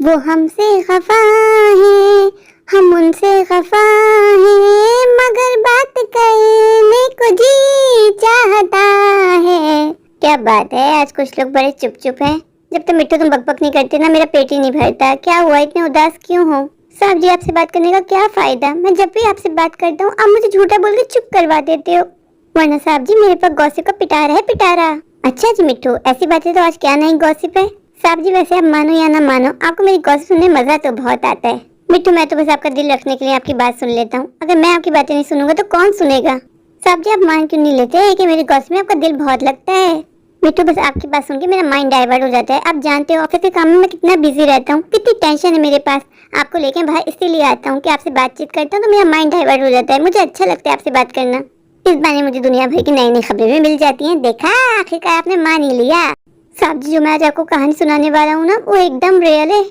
वो हमसे खफा है, हम उनसे खफा है, मगर बात करने को जी चाहता है। क्या बात है, आज कुछ लोग बड़े चुप चुप हैं। जब तक मिट्टू तुम बकबक नहीं करते ना, मेरा पेट ही नहीं भरता। क्या हुआ, इतने उदास क्यों हो? साहब जी, आपसे बात करने का क्या फायदा? मैं जब भी आपसे बात करता हूँ आप मुझे झूठा बोल के चुप करवा देते हो। वरना साहब जी, मेरे पास गॉसिप का पिटारा है, पिटारा। अच्छा जी मिट्टू, ऐसी बातें तो आज क्या नई गॉसिप है? साहब जी, वैसे आप मानो या ना मानो, आपको मेरी गॉसिप सुनने मजा तो बहुत आता है। मिट्टू, मैं तो बस आपका दिल रखने के लिए आपकी बात सुन लेता हूँ। अगर मैं आपकी बातें नहीं सुनूंगा तो कौन सुनेगा? साहब जी, आप मान क्यों नहीं लेते कि मेरी गॉसिप में आपका दिल बहुत लगता है? मिट्टू, बस आपकी बात सुन के मेरा माइंड डाइवर्ट हो जाता है। आप जानते हो ऑफिस के काम में मैं कितना बिजी रहता हूँ, कितनी टेंशन है मेरे पास। आपको लेके बाहर इसीलिए आता हूँ कि आपसे बातचीत करता हूँ तो मेरा माइंड डाइवर्ट हो जाता है। मुझे अच्छा लगता है आपसे बात करना। इस बहाने मुझे दुनिया भर की नई नई खबरें भी मिल जाती हैं। देखा, आखिरकार आपने मान ही लिया। साहब जी, जो मैं आज आपको कहानी सुनाने वाला हूँ ना, वो एकदम रियल है।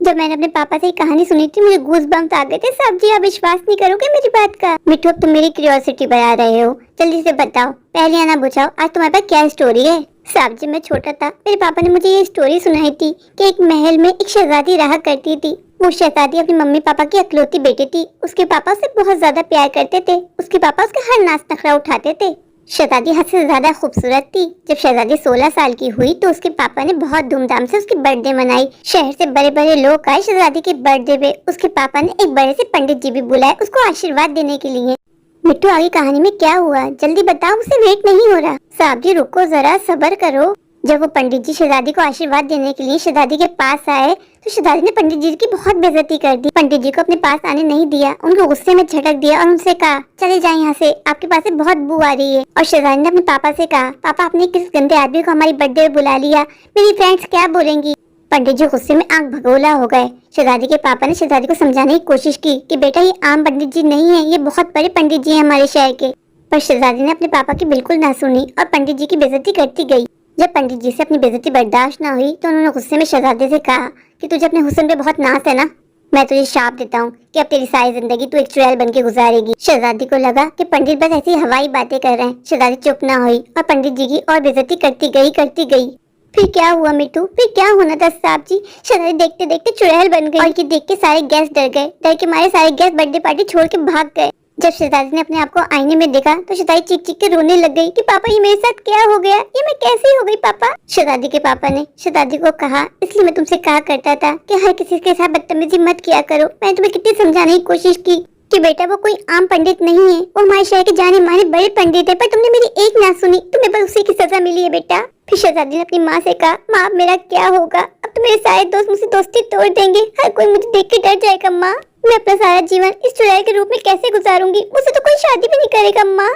जब मैंने अपने पापा से कहानी सुनी थी, मुझे गूज़बम्स आ गए थे। साहब जी, आप विश्वास नहीं करोगे मेरी बात का। मिट्टू, अब तुम मेरी क्यूरियोसिटी बढ़ा रहे हो। जल्दी से बताओ, पहले आना बुझाओ, आज तुम्हारे पास क्या स्टोरी है? साहब जी, मैं छोटा था, मेरे पापा ने मुझे ये स्टोरी सुनाई थी कि एक महल में एक शहजादी रहा करती थी। वो शहजादी अपनी मम्मी पापा की इकलौती बेटी थी। उसके पापा उसे बहुत ज्यादा प्यार करते थे। उसके पापा उसके हर नाच नखरा उठाते थे। शहजादी हद से ज्यादा खूबसूरत थी। जब शहजादी 16 साल की हुई तो उसके पापा ने बहुत धूमधाम से उसकी बर्थडे मनाई। शहर से बड़े बड़े लोग आए शहजादी के बर्थडे पे। उसके पापा ने एक बड़े से पंडित जी भी बुलाए उसको आशीर्वाद देने के लिए। मिट्टू, आगे कहानी में क्या हुआ, जल्दी बताओ, मुझसे वेट नहीं हो रहा। साहब जी, रुको जरा, सब्र करो। जब वो पंडित जी शहजादी को आशीर्वाद देने के लिए शहजादी के पास आए तो शहजादी ने पंडित जी की बहुत बेइज्जती कर दी। पंडित जी को अपने पास आने नहीं दिया, उनको गुस्से में झटक दिया और उनसे कहा, चले जाए यहाँ से, आपके पास से बहुत बू आ रही है। और शहजादी ने अपने पापा से कहा, पापा, आपने किस गंदे आदमी को हमारी बर्थडे में बुला लिया, मेरी फ्रेंड्स क्या बोलेंगी? पंडित जी गुस्से में आंख भगोला हो गए। शहजादी के पापा ने शहजादी को समझाने की कोशिश की कि बेटा, ये आम पंडित जी नहीं है, ये बहुत बड़े पंडित जी हैं हमारे शहर के। पर शहजादी ने अपने पापा की बिल्कुल ना सुनी और पंडित जी की बेइज्जती करती गई। जब पंडित जी से अपनी बेइज्जती बर्दाश्त ना हुई तो उन्होंने गुस्से में शहजादी से कहा कि तुझे अपने हुस्न पे बहुत नाज है ना, मैं तुझे शाप देता हूँ कि अब तेरी सारी जिंदगी तू एक चुड़ैल बन के गुजारेगी। शहजादी को लगा कि पंडित बस ऐसी हवाई बातें कर रहे हैं। शहजादी चुप ना हुई और पंडित जी की और बेइज्जती करती गई। फिर क्या हुआ मिट्टू, फिर क्या होना था साहब जी? शहजादी देखते देखते चुड़ैल बन गई और ये देख के सारे गेस्ट डर गए। डर के मारे सारे गेस्ट बर्थडे पार्टी छोड़ के भाग गए। जब शहजादी ने अपने आप को आईने में देखा तो शहजादी चीख चीख के रोने लग गई कि पापा, ये मेरे साथ क्या हो गया, ये मैं कैसी हो गई पापा? शहजादी के पापा ने शहजादी को कहा, इसलिए मैं तुमसे कहा करता था कि हर किसी के साथ बदतमीजी मत किया करो। मैंने तुम्हें कितनी समझाने की कोशिश की कि बेटा, वो कोई आम पंडित नहीं है, वो हमारे शहर के जाने माने बड़े पंडित है, पर तुमने मेरी एक ना सुनी, तुम्हें बस उसी की सजा मिली है बेटा। फिर शहजादी ने अपनी माँ से कहा, माँ, अब मेरा क्या होगा? अब तो मेरे सारे दोस्त मुझसे दोस्ती तोड़ देंगे, हर कोई मुझे देख के डर जाएगा। माँ, मैं अपना सारा जीवन इस चुड़ैल के रूप में कैसे गुजारूंगी? मुझसे तो कोई शादी भी नहीं करेगा। माँ,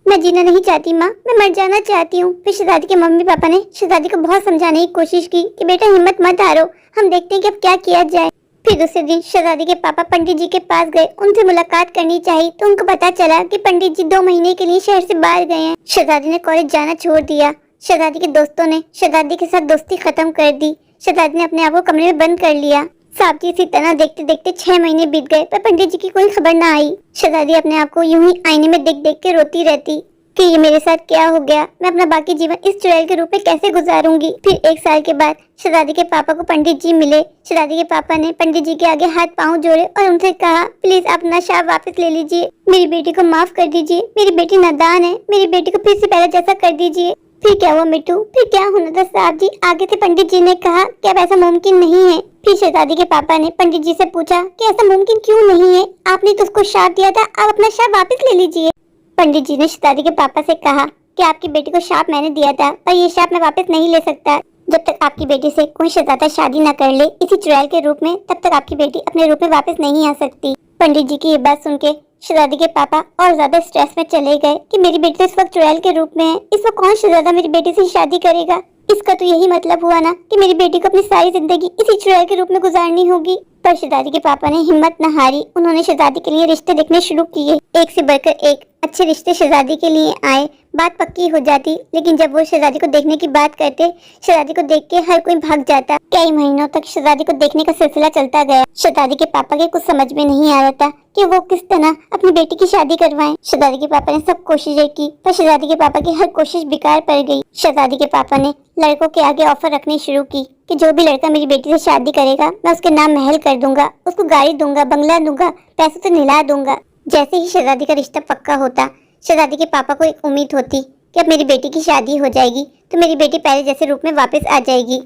मैं जीना नहीं चाहती माँ, मैं मर जाना चाहती हूँ। फिर शहजादी के मम्मी पापा ने शहजादी को बहुत समझाने की कोशिश की कि बेटा, हिम्मत मत हारो, हम देखते हैं कि अब क्या किया जाए। फिर दूसरे दिन शहजादी के पापा पंडित जी के पास गए, उनसे मुलाकात करनी चाहिए तो उनको पता चला कि पंडित जी 2 महीने के लिए शहर से बाहर गए हैं। शहजादी ने कॉलेज जाना छोड़ दिया। शहजादी के दोस्तों ने शहजादी के साथ दोस्ती खत्म कर दी। शहजादी ने अपने आप को कमरे में बंद कर लिया। साहब जी, इसी तरह देखते देखते 6 महीने बीत गए पर पंडित जी की कोई खबर ना आई। शहजादी अपने आप को यूं ही आईने में देख देख के रोती रहती कि ये मेरे साथ क्या हो गया, मैं अपना बाकी जीवन इस चुड़ैल के रूप में कैसे गुजारूंगी। फिर 1 साल के बाद शहजादी के पापा को पंडित जी मिले। शहजादी के पापा ने पंडित जी के आगे हाथ पांव जोड़े और उनसे कहा, प्लीज अपना शाप वापस ले लीजिए, मेरी बेटी को माफ कर दीजिए, मेरी बेटी नादान है, मेरी बेटी को फिर से पहले जैसा कर दीजिए। फिर क्या हुआ मिट्टू, फिर क्या होना था साहब जी? आगे से पंडित जी ने कहा कि अब ऐसा मुमकिन नहीं है। फिर शहजादी के पापा ने पंडित जी से पूछा कि ऐसा मुमकिन क्यों नहीं है, आपने तो उसको शाप दिया था, आप अपना शाप वापस ले लीजिए। पंडित जी ने शहजादी के पापा से कहा कि आपकी बेटी को शाप मैंने दिया था पर ये शाप मैं वापस नहीं ले सकता। जब तक आपकी बेटी से कोई शहजादा शादी न कर ले इसी चुड़ैल के रूप में, तब तक आपकी बेटी अपने रूप में वापस नहीं आ सकती। पंडित जी की ये बात सुन के शहजादी के पापा और ज्यादा स्ट्रेस में चले गए कि मेरी बेटी तो इस वक्त चुड़ैल के रूप में है, इस वक्त कौन शहजादा मेरी बेटी से शादी करेगा? इसका तो यही मतलब हुआ ना कि मेरी बेटी को अपनी सारी जिंदगी इसी चुड़ैल के रूप में गुजारनी होगी। पर शहजादी के पापा ने हिम्मत न हारी, उन्होंने शहजादी के लिए रिश्ते देखने शुरू किए। एक से बढ़कर एक अच्छे रिश्ते शहजादी के लिए आए। बात पक्की हो जाती। लेकिन जब वो शहजादी को देखने की बात करते, शहजादी को देख के हर कोई भाग जाता। कई महीनों तक शहजादी को देखने का सिलसिला चलता गया। शहजादी के पापा के कुछ समझ में नहीं आ रहा था कि वो किस तरह अपनी बेटी की शादी करवाएं। शहजादी के पापा ने सब कोशिशें की, पर शहजादी के पापा की हर कोशिश बेकार पड़ गई। शहजादी के पापा ने लड़कों के आगे ऑफर रखनी शुरू की कि जो भी लड़का मेरी बेटी से शादी करेगा, मैं उसके नाम महल कर दूंगा, उसको गाड़ी दूंगा, बंगला दूंगा, पैसे तो निला दूंगा। जैसे ही शहजादी का रिश्ता पक्का होता, शहजादी के पापा को एक उम्मीद होती कि अब मेरी बेटी की शादी हो जाएगी तो मेरी बेटी पहले जैसे रूप में वापस आ जाएगी।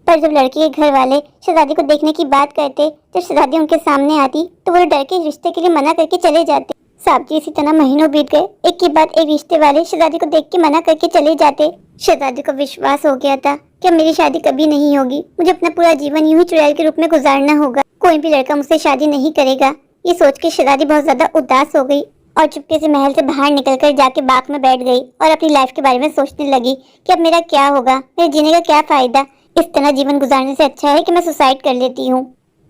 पर जब लड़के के घर वाले शहजादी को देखने की बात करते, जब शहजादी उनके सामने आती तो वो डर के रिश्ते के लिए मना करके चले जाते। साहब जी, इसी तरह महीनों बीत गए। एक के बाद एक रिश्ते वाले शहजादी को देख के मना करके चले जाते। शहजादी को विश्वास हो गया था कि अब मेरी शादी कभी नहीं होगी, मुझे अपना पूरा जीवन यूं ही चुड़ैल के रूप में गुजारना होगा, कोई भी लड़का मुझसे शादी नहीं करेगा। ये सोच के शहजादी बहुत ज्यादा उदास हो गई और चुपके से महल से बाहर निकलकर जाके बाग में बैठ गई और अपनी लाइफ के बारे में सोचने लगी कि अब मेरा क्या होगा, मेरे जीने का क्या फायदा। इस तरह जीवन गुजारने से अच्छा है कि मैं सुसाइड कर लेती हूँ।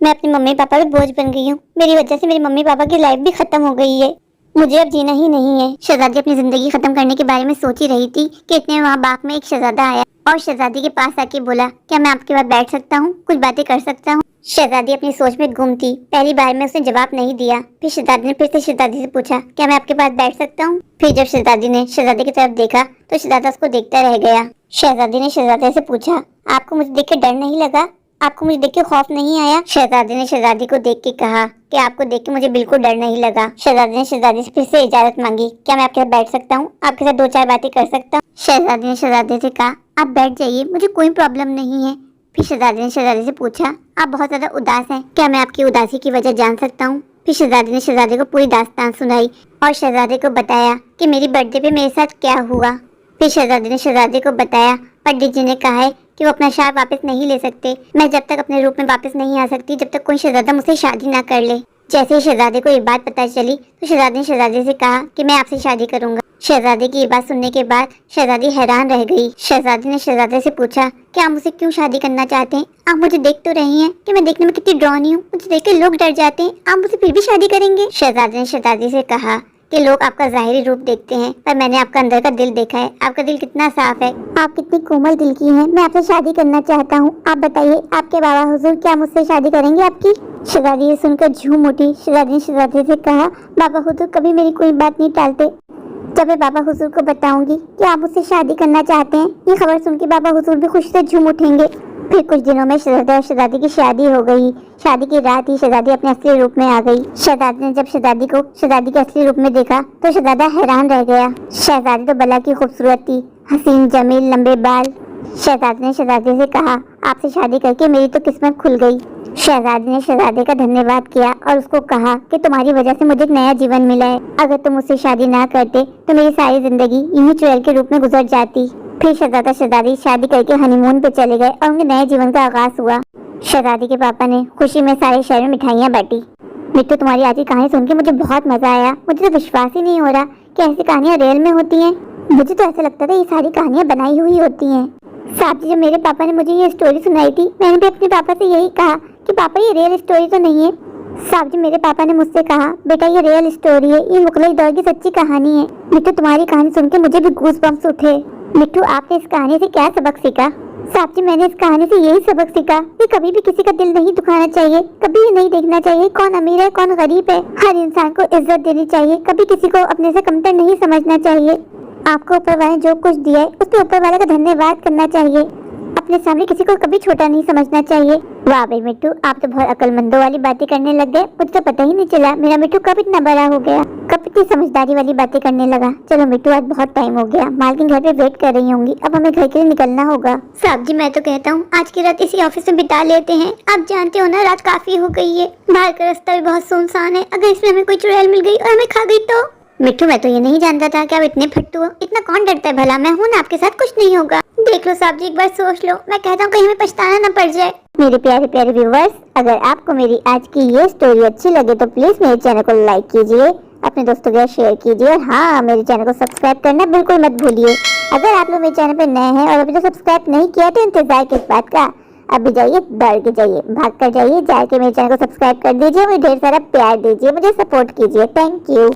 मैं अपने मम्मी पापा पे बोझ बन गई हूँ, मेरी वजह से मेरे मम्मी पापा की लाइफ भी खत्म हो गई है, मुझे अब जीना ही नहीं है। शहजादी अपनी जिंदगी खत्म करने के बारे में सोच ही रही थी कि इतने वहाँ बाग में एक शहजादा आया और शहजादी के पास आके बोला, क्या मैं आपके पास बैठ सकता हूँ, कुछ बातें कर सकता हूँ। शहजादी अपनी सोच में गुम थी। पहली बार में उसने जवाब नहीं दिया। फिर शहजादी ने फिर से शहजादी से पूछा, क्या मैं आपके पास बैठ सकता हूँ। फिर जब शहजादी ने शहजादी की तरफ देखा तो शहजादा उसको देखता रह गया। शहजादी ने शहजादे से पूछा, आपको मुझे देख के डर नहीं लगा, आपको मुझे देख के खौफ नहीं आया। शहजादी ने शहजादी को देख के कहा कि आपको देख के मुझे बिल्कुल डर नहीं लगा। शहजादी ने शहजादी से फिर से इजाजत मांगी, क्या मैं आपके साथ बैठ सकता हूँ, आपके साथ दो चार बातें कर सकता हूँ। शहजादी ने शहजादी से कहा, आप बैठ जाइए, मुझे कोई प्रॉब्लम नहीं है। फिर शहजादी ने शहजादी से पूछा, आप बहुत ज्यादा उदास हैं, क्या मैं आपकी उदासी की वजह जान सकता हूँ। फिर शहजादी ने शहजादी को पूरी दास्तान सुनाई और शहजादी को बताया कि मेरी बर्थडे पे मेरे साथ क्या हुआ। फिर शहजादी ने शहजादी को बताया, पंडित जी ने कहा है कि वो अपना शाप वापस नहीं ले सकते, मैं जब तक अपने रूप में वापस नहीं आ सकती जब तक कोई शहजादा मुझसे शादी ना कर ले। जैसे ही शहजादे को ये बात पता चली तो शहजादी ने शहजादी से कहा कि मैं आपसे शादी करूंगा। शहजादी की ये बात सुनने के बाद शहजादी हैरान रह गई। शहजादी ने शहजादे से पूछा कि आप मुझसे क्यों शादी करना चाहते हैं, आप मुझे देख तो रही हैं कि मैं देखने में कितनी डरावनी हूँ, मुझे देख के लोग डर जाते हैं, आप मुझसे फिर भी शादी करेंगे। शहजादी ने शहजादी से कहा कि लोग आपका जाहिरी रूप देखते हैं पर मैंने आपका अंदर का दिल देखा है, आपका दिल कितना साफ है, आप कितनी कोमल दिल की हैं, मैं आपसे शादी करना चाहता हूँ। आप बताइए आपके बाबा हुजूर क्या मुझसे शादी करेंगे आपकी। शहजादी ये सुनकर झूम उठी। शहजादी ने शहजादी से कहा, बाबा हुजूर कभी मेरी कोई बात नहीं टालते, जब मैं बाबा हुजूर को बताऊंगी कि आप मुझसे शादी करना चाहते हैं, ये खबर सुन के बाबा हुजूर भी खुशी से झूम उठेंगे। फिर कुछ दिनों में शहजादा और शहजादी की शादी हो गई। शादी की रात ही शहजादी अपने असली रूप में आ गई। शहजादी ने जब शहजादी को शहजादी के असली रूप में देखा तो शहजादा हैरान रह गया। शहजादी तो बला की खूबसूरत थी, हसीन जमील, लंबे बाल। शहजादी ने शहजादी से कहा, आपसे शादी करके मेरी तो किस्मत खुल गई। शहजादी ने शहजादे का धन्यवाद किया और उसको कहा कि तुम्हारी वजह से मुझे एक नया जीवन मिला है, अगर तुम मुझसे शादी ना करते तो मेरी सारी जिंदगी यूं ही चुड़ैल के रूप में गुजर जाती। फिर शहजादा शहजादी शादी करके हनीमून पे चले गए और उनके नए जीवन का आगाज हुआ। शहजादी के पापा ने खुशी में सारे शहर में मिठाइयाँ बांटी। मिट्टू, तुम्हारी आज की कहानी सुन के मुझे बहुत मजा आया, मुझे तो विश्वास ही नहीं हो रहा कि ऐसी कहानियाँ रियल में होती हैं। मुझे तो ऐसा लगता था ये सारी कहानियाँ बनाई हुई होती हैं। साहब जी, जब मेरे पापा ने मुझे ये स्टोरी सुनाई थी मैंने भी अपने पापा से यही कहा कि पापा ये रियल स्टोरी तो नहीं है। साहब जी, मेरे पापा ने मुझसे कहा, बेटा ये रियल स्टोरी है, ये मुगलई दौर की सच्ची कहानी है। मिट्टू, तुम्हारी कहानी सुन के मुझे भी गूज बम्स उठे। मिट्टू, आपने इस कहानी से क्या सबक सीखा। साहब जी, मैंने इस कहानी से यही सबक सीखा कि कभी भी किसी का दिल नहीं दुखाना चाहिए, कभी ये नहीं देखना चाहिए कौन अमीर है कौन गरीब है, हर इंसान को इज्जत देनी चाहिए, कभी किसी को अपने से कमतर नहीं समझना चाहिए। आपको ऊपर वाले ने जो कुछ दिया है उस पर ऊपर वाले का धन्यवाद करना चाहिए, अपने सामने किसी को कभी छोटा नहीं समझना चाहिए। वाह भाई मिट्टू, आप तो बहुत अक्लमंदों वाली बातें करने लग गए, मुझे तो पता ही नहीं चला मेरा मिट्टू कब इतना बड़ा हो गया, कब इतनी समझदारी वाली बातें करने लगा। चलो मिट्टू, आज बहुत टाइम हो गया, मालकिन घर पे वेट कर रही होंगी, अब हमें घर के लिए निकलना होगा। साहब जी, मैं तो कहता हूँ आज की रात इसी ऑफिस में बिता लेते हैं, आप जानते हो ना रात काफी हो गई है, बाहर का रास्ता भी बहुत सुनसान है, अगर इसमें हमें कोई चुड़ैल मिल गई और हमें खा गई तो। मिट्टू, मैं तो ये नहीं जानता था कि आप इतने फट्टू हो, इतना कौन डरता है भला, मैं हूँ ना आपके साथ, कुछ नहीं होगा। देख लो साहब जी, एक बार सोच लो, मैं कहता हूँ कहीं हमें पछताना न पड़ जाए। मेरे प्यारे प्यारे व्यूवर्स, अगर आपको मेरी आज की ये स्टोरी अच्छी लगे तो प्लीज मेरे चैनल को लाइक कीजिए, अपने दोस्तों के साथ शेयर कीजिए और हाँ, मेरे चैनल को सब्सक्राइब करना बिल्कुल मत भूलिए। अगर आप लोग मेरे चैनल पे नए हैं और अभी तक सब्सक्राइब नहीं किया तो इंतजार किस बात का, अभी जाइए, दौड़ के जाइए, भाग कर जाइए, जाके मेरे चैनल को सब्सक्राइब कर दीजिए, मुझे ढेर सारा प्यार दीजिए, मुझे सपोर्ट कीजिए। Thank you.